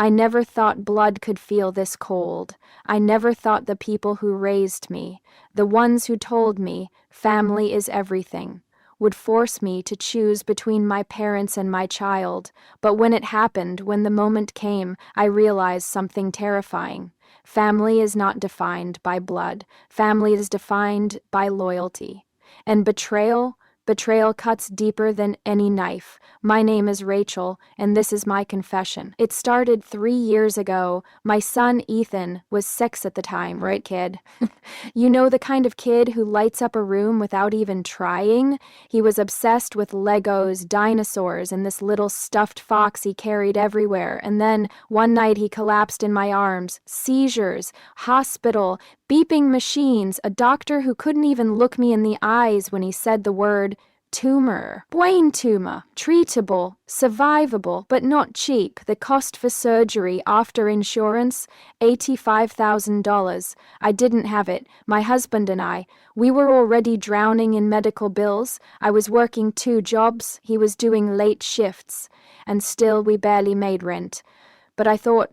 I never thought blood could feel this cold. I never thought the people who raised me, the ones who told me family is everything, would force me to choose between my parents and my child. But when it happened, when the moment came, I realized something terrifying. Family is not defined by blood. Family is defined by loyalty. And betrayal cuts deeper than any knife. My name is Rachel, and this is my confession. It started 3 years ago. My son, Ethan, was 6 at the time, right, kid? You know, the kind of kid who lights up a room without even trying? He was obsessed with Legos, dinosaurs, and this little stuffed fox he carried everywhere. And then, one night he collapsed in my arms. Seizures, hospital, beeping machines, a doctor who couldn't even look me in the eyes when he said the word tumor. Brain tumor. Treatable, survivable, but not cheap. The cost for surgery after insurance, $85,000. I didn't have it. My husband and we were already drowning in medical bills. I was working 2 jobs. He was doing late shifts. And still we barely made rent. But I thought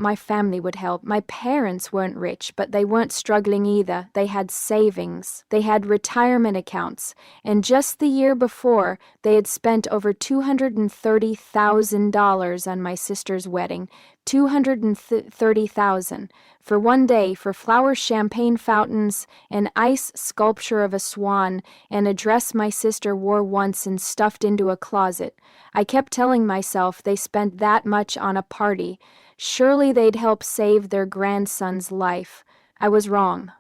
my family would help. My parents weren't rich, but they weren't struggling either. They had savings. They had retirement accounts. And just the year before, they had spent over $230,000 on my sister's wedding. $230,000 for one day, for flower champagne fountains, an ice sculpture of a swan, and a dress my sister wore once and stuffed into a closet. I kept telling myself they spent that much on a party. Surely they'd help save their grandson's life. I was wrong.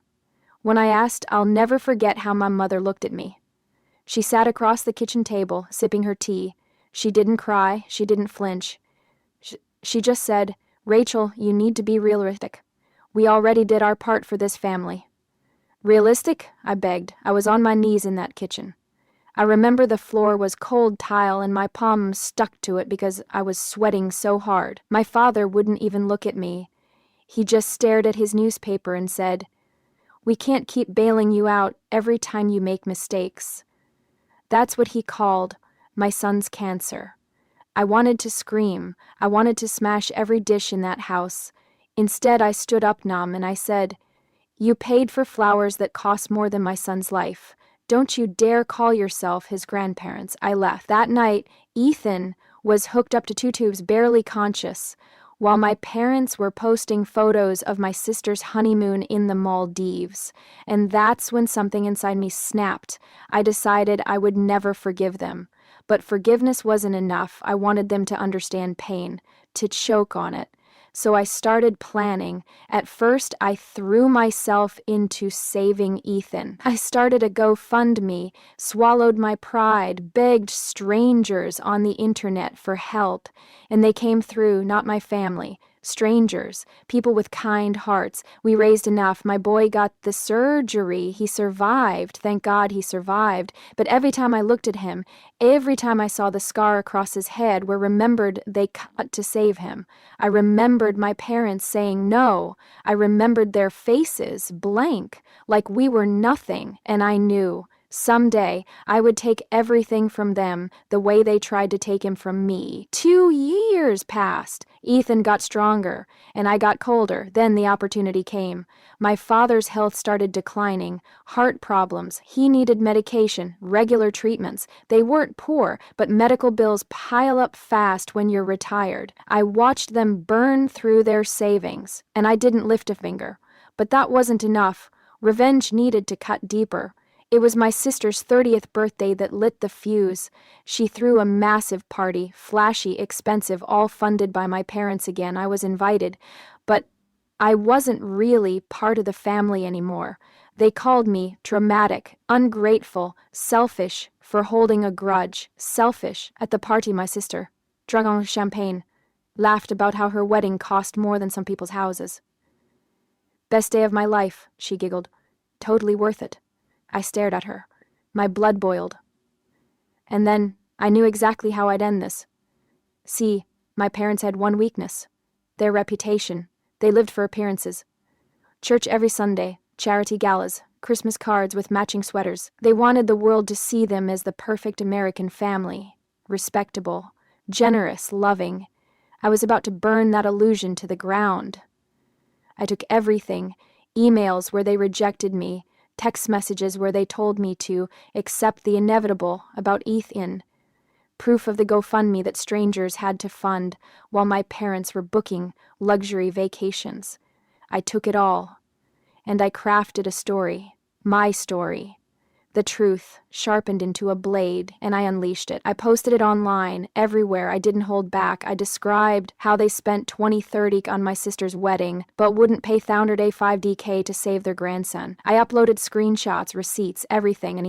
When I asked, I'll never forget how my mother looked at me. She sat across the kitchen table, sipping her tea. She didn't cry. She didn't flinch. She just said, "Rachel, you need to be realistic. We already did our part for this family." "Realistic?" I begged. I was on my knees in that kitchen. I remember the floor was cold tile and my palms stuck to it because I was sweating so hard. My father wouldn't even look at me. He just stared at his newspaper and said, "We can't keep bailing you out every time you make mistakes." That's what he called my son's cancer. I wanted to scream. I wanted to smash every dish in that house. Instead, I stood up numb and I said, "You paid for flowers that cost more than my son's life. Don't you dare call yourself his grandparents." I left. That night, Ethan was hooked up to 2 tubes, barely conscious, while my parents were posting photos of my sister's honeymoon in the Maldives. And that's when something inside me snapped. I decided I would never forgive them. But forgiveness wasn't enough. I wanted them to understand pain, to choke on it. So I started planning. At first, I threw myself into saving Ethan. I started a GoFundMe, swallowed my pride, begged strangers on the internet for help. And they came through, not my family. Strangers, people with kind hearts. We raised enough. My boy got the surgery. He survived. Thank God he survived. But every time I looked at him, every time I saw the scar across his head where remembered they cut to save him, I remembered my parents saying no. I remembered their faces, blank, like we were nothing. And I knew someday I would take everything from them the way they tried to take him from me. 2 years passed. Ethan got stronger, and I got colder. Then the opportunity came. My father's health started declining. Heart problems. He needed medication, regular treatments. They weren't poor, but medical bills pile up fast when you're retired. I watched them burn through their savings, and I didn't lift a finger. But that wasn't enough. Revenge needed to cut deeper. It was my sister's 30th birthday that lit the fuse. She threw a massive party, flashy, expensive, all funded by my parents again. I was invited, but I wasn't really part of the family anymore. They called me dramatic, ungrateful, selfish for holding a grudge. Selfish. At the party, my sister drank on champagne, laughed about how her wedding cost more than some people's houses. "Best day of my life," she giggled. "Totally worth it." I stared at her. My blood boiled. And then I knew exactly how I'd end this. See, my parents had one weakness: their reputation. They lived for appearances. Church every Sunday, charity galas, Christmas cards with matching sweaters. They wanted the world to see them as the perfect American family. Respectable, generous, loving. I was about to burn that illusion to the ground. I took everything, emails where they rejected me, text messages where they told me to accept the inevitable about Ethan, proof of the GoFundMe that strangers had to fund while my parents were booking luxury vacations. I took it all, and I crafted a story, my story. The truth sharpened into a blade, and I unleashed it. I posted it online, everywhere. I didn't hold back. I described how they spent 20-30 on my sister's wedding, but wouldn't pay Founder Day 5DK to save their grandson. I uploaded screenshots, receipts, everything,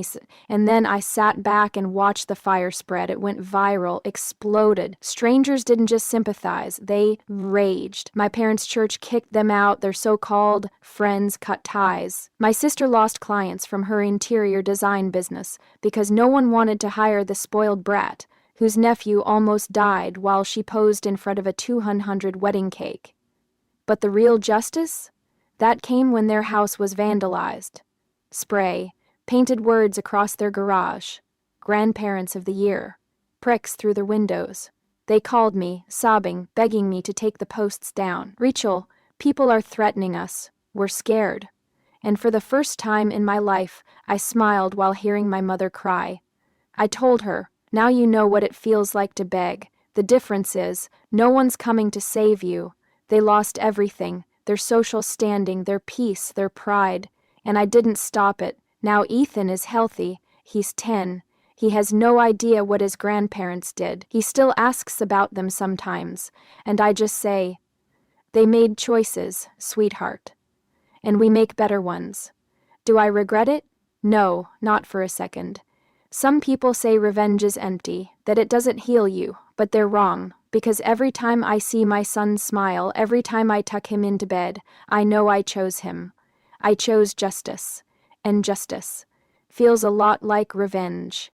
and then I sat back and watched the fire spread. It went viral, exploded. Strangers didn't just sympathize, they raged. My parents' church kicked them out. Their so-called friends cut ties. My sister lost clients from her interior design business because no one wanted to hire the spoiled brat whose nephew almost died while she posed in front of a 200 wedding cake. But the real justice? That came when their house was vandalized. Spray, painted words across their garage. Grandparents of the year. Pricks through their windows. They called me, sobbing, begging me to take the posts down. Rachel, people are threatening us. We're scared. And for the first time in my life, I smiled while hearing my mother cry. I told her, now you know what it feels like to beg. The difference is, no one's coming to save you. They lost everything, their social standing, their peace, their pride. And I didn't stop it. Now Ethan is healthy. He's 10. He has no idea what his grandparents did. He still asks about them sometimes. And I just say, they made choices, sweetheart. And we make better ones. Do I regret it? No, not for a second. Some people say revenge is empty, that it doesn't heal you, but they're wrong, because every time I see my son smile, every time I tuck him into bed, I know I chose him. I chose justice. And justice feels a lot like revenge.